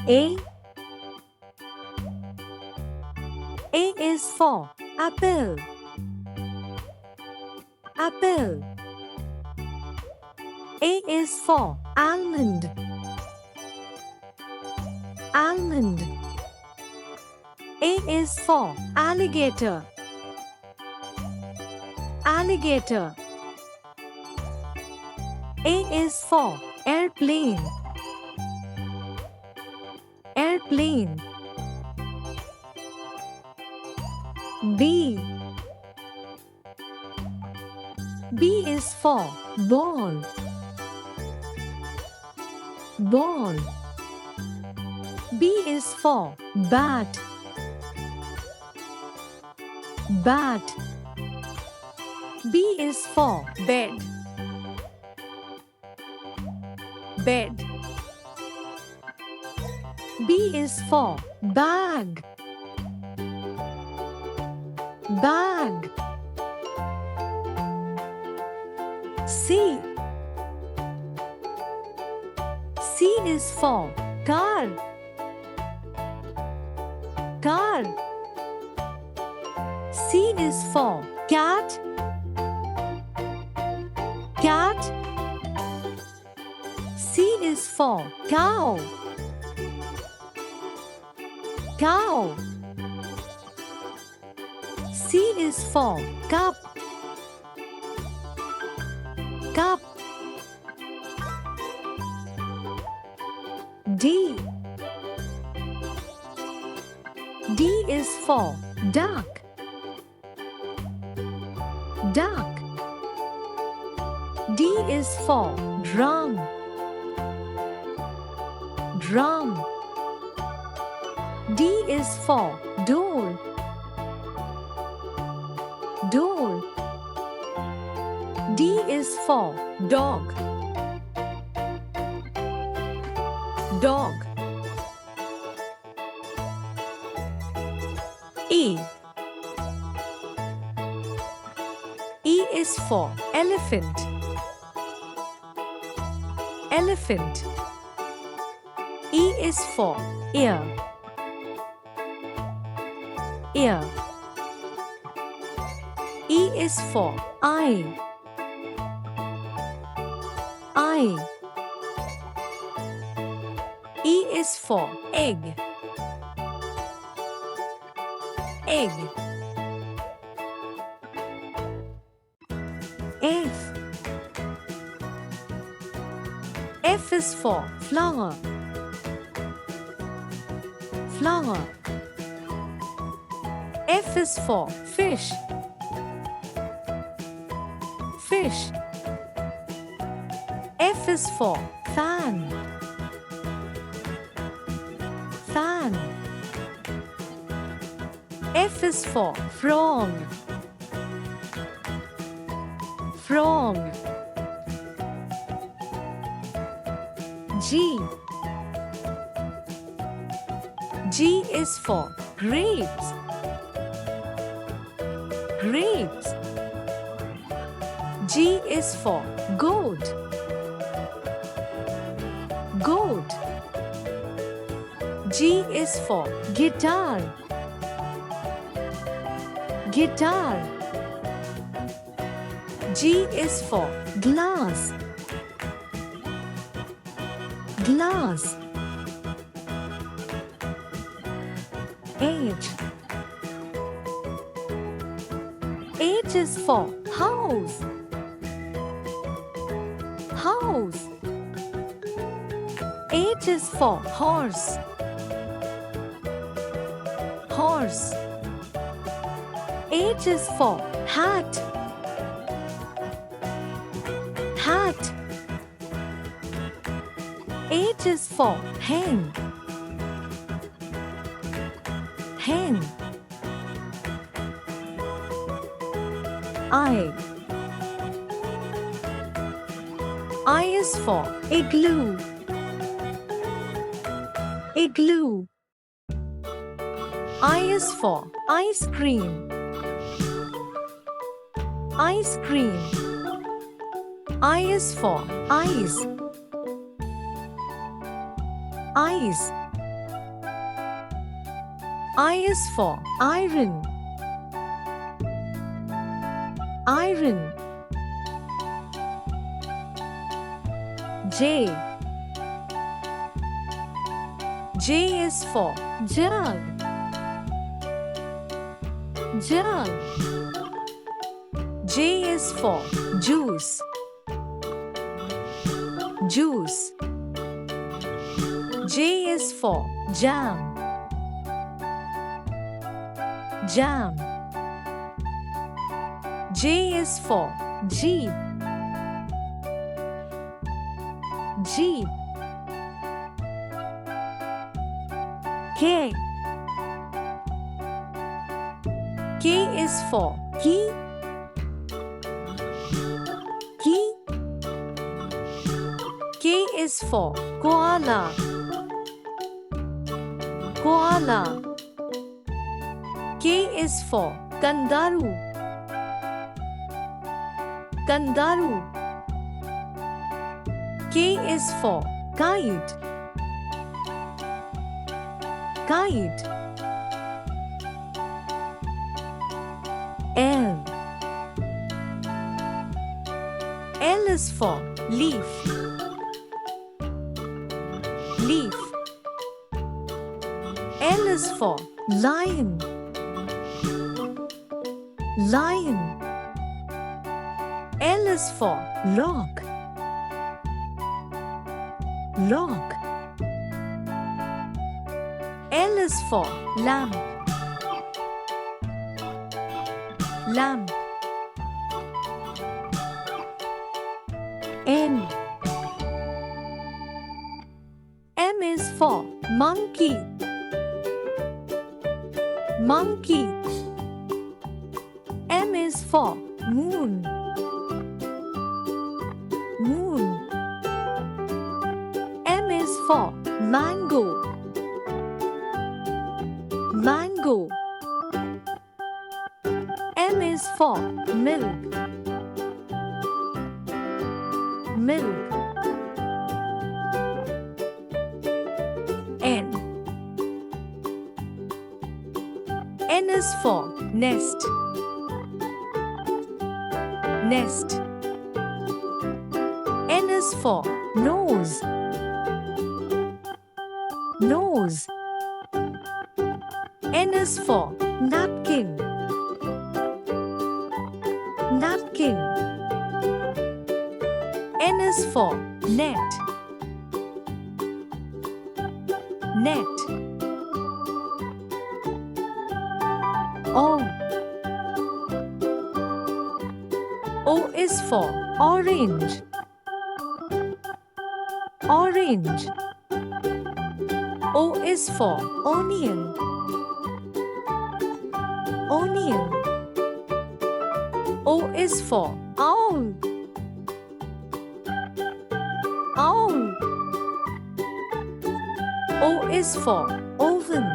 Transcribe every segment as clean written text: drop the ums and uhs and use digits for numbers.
A. A is for apple. Apple. A is for almond. Almond. A is for alligator. Alligator. A is for airplane. Airplane. B. B is for ball. Ball. B is for bat. Bat. B is for bed. Bed. B is for bag. Bag. C. C is for car. Car. C is for cat. Cat. C is for cow. Cow. C is for cup. Cup. D. D is for duck. Duck. D is for drum. Drum. D is for door. Door. D is for dog. Dog. E. E is for elephant. Elephant. E is for ear. Ear. E is for eye. Eye. E is for egg. Egg. F. F is for flower. Flower. F is for fish. Fish. F is for fan. Fan. F is for frog. Frog. G. G is for grapes. Grapes. G is for goat. Goat. G is for guitar. Guitar. G is for glass. Glass. H. H is for house. House. H is for horse. Horse. H is for hat. Hat. H is for hen. Hen. I. I is for igloo. Igloo. I is for ice cream. Ice cream. I is for ice. Ice. I is for iron. Iron. J. J is for jug. Jug. J is for juice. Juice. J is for jam. Jam. J is for jeep. Jeep. K. K is for key. Key. K is for koala. Koala. K is for kangaroo. Kangaroo. K is for kite. Kite. L. L is for leaf. Leaf. L is for lion. Lion. L is for log. Log. L is for lamp. Lamp. M. M is for monkey. Monkey. M is for moon. Moon. M is for mango. Mango. M is for milk. Milk. N. N is for nest. Nest. N is for nose. Nose. N is for napkin. Napkin. N is for net. Net. O. O is for orange. Orange. O is for onion. Onion. O is for owl. Owl. O is for oven.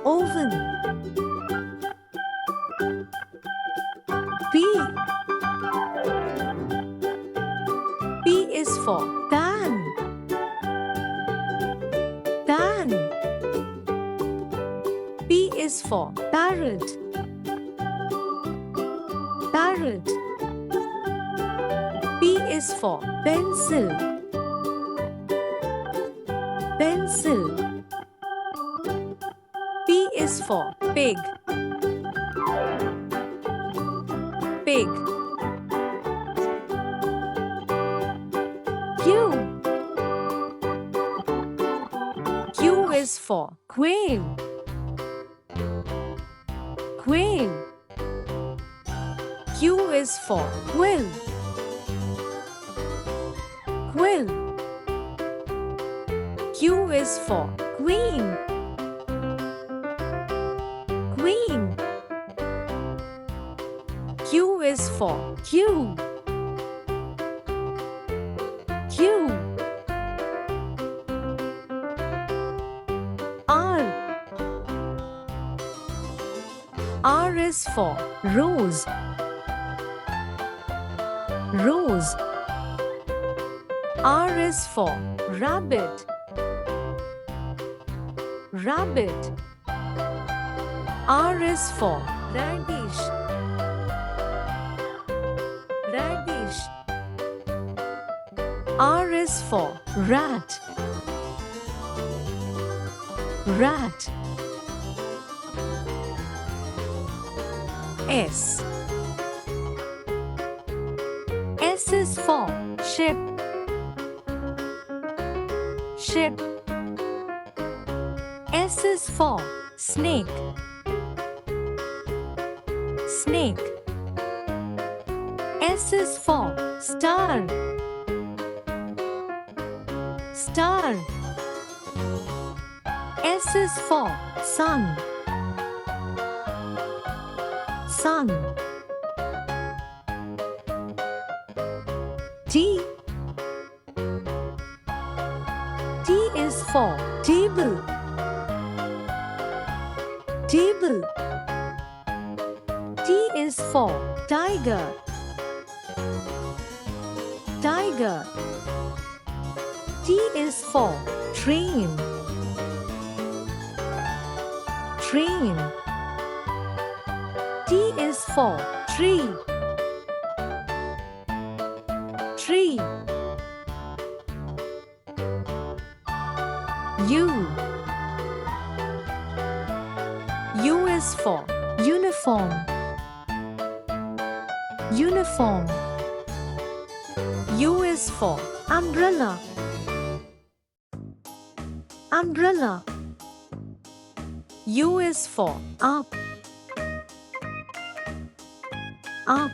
Oven. P. P is for pan. Pan. P is for parrot. Parrot. P is for pencil. Pencil. P is for pig. Pig. Q. Q is for quail. Quail. Q is for quill. Quill. Q is for queen. Queen. Q is for Q. Q. R. R is for rose. Rose. R is for rabbit. rabbit. R is for radish. Radish. R is for rat. Rat. S. S is for ship. Ship. S is for snake. Snake. S is for star. Star. S is for sun. Sun. T. T is for table. Table. T is for tiger. Tiger. T is for train. Train. T is for tree. Tree. U. U is for uniform. Uniform. U is for umbrella. Umbrella. U is for up. Up.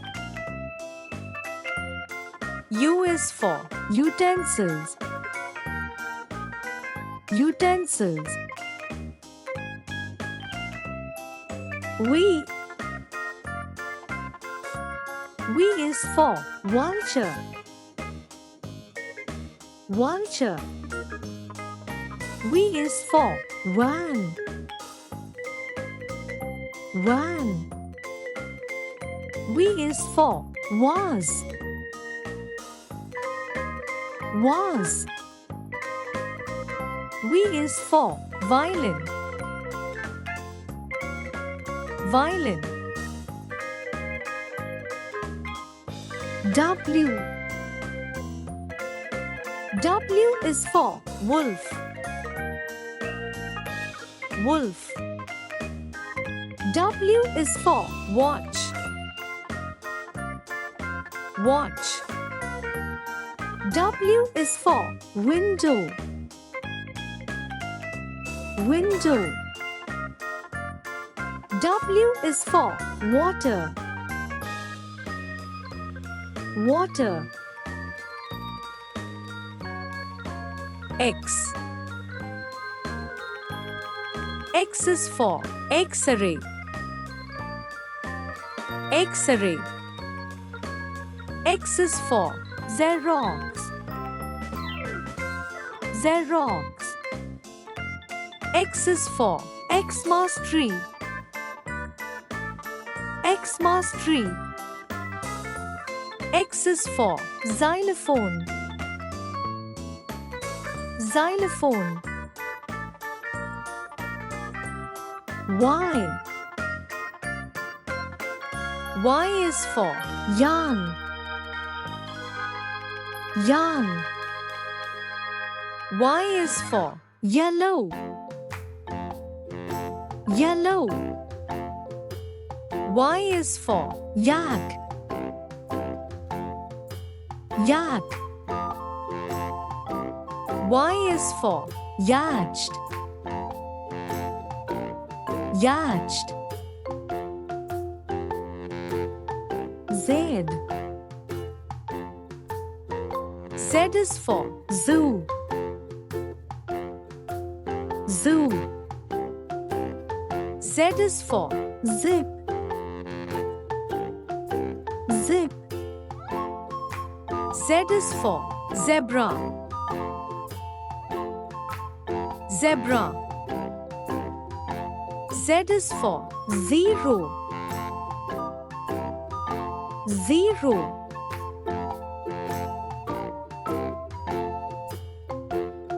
U is for utensils. Utensils. V. V is for vulture. Vulture. V is for van. Van. V is for vase. Vase. V is for violin. Violin. W. W is for wolf. Wolf. W is for watch. Watch. W is for window. Window. W is for water. Water. X. X is for X-ray. X-ray. X is for Xerox. Xerox. X is for Xmas tree. Xmas tree. X is for xylophone. Xylophone. Y. Y is for yarn. Yarn. Y is for yellow. Yellow. Y is for yak. Yak. Y is for yacht. Yacht. Z. Z is for zoo. Zoo. Z is for zip. Zip. Z is for zebra. Zebra. Z is for zero. Zero.